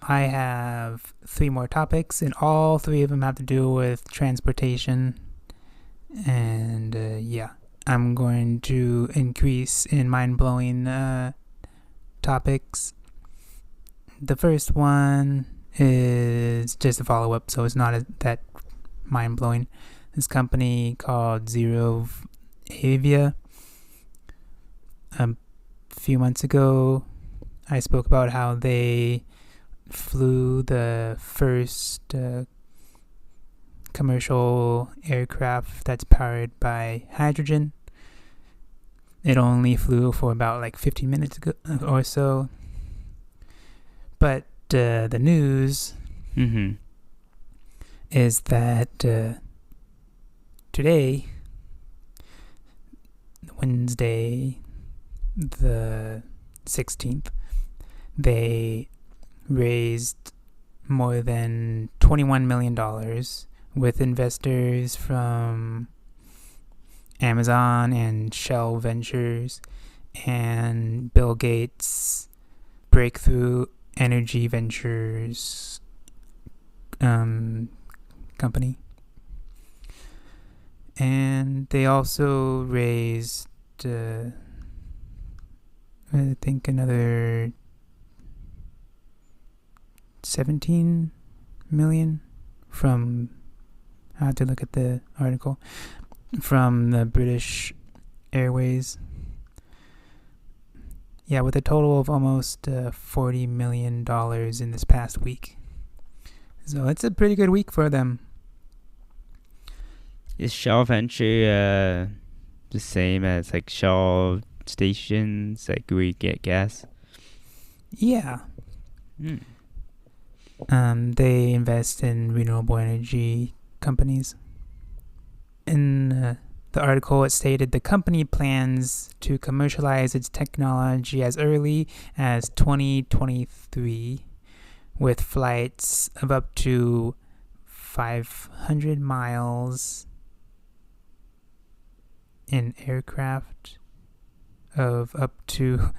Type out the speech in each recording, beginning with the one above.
I have 3 more topics, and all 3 of them have to do with transportation. And I'm going to increase in mind-blowing topics. The first one is just a follow-up, so it's not that mind-blowing. This company called ZeroAvia. A few months ago, I spoke about how they flew the first commercial aircraft that's powered by hydrogen. It only flew for about 15 minutes ago or so. But the news is that today, Wednesday, the 16th, they raised more than $21 million with investors from Amazon and Shell Ventures and Bill Gates' Breakthrough Energy Ventures company. And they also raised, I think, another 17 million from, I have to look at the article, from the British Airways. Yeah, with a total of almost $40 million in this past week. So it's a pretty good week for them. Is Shell Venture the same as Shell stations, where you get gas? Yeah. They invest in renewable energy companies. In the article, it stated the company plans to commercialize its technology as early as 2023 with flights of up to 500 miles in aircraft of up to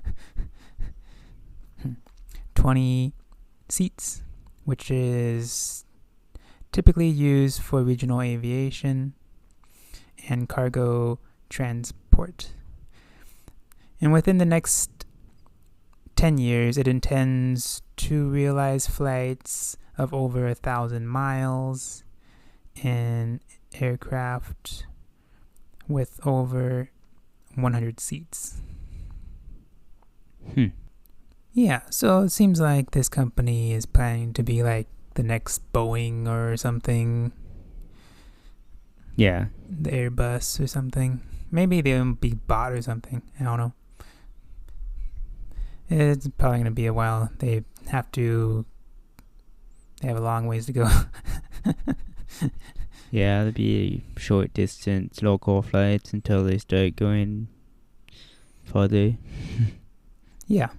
20 seats, which is typically used for regional aviation and cargo transport. And within the next 10 years, it intends to realize flights of over 1,000 miles in aircraft with over 100 seats. Yeah, so it seems like this company is planning to be like the next Boeing or something. Yeah. The Airbus or something. Maybe they'll be bought or something. I don't know. It's probably going to be a while. They have a long ways to go. Yeah, there'll be short distance local flights until they start going further. Yeah.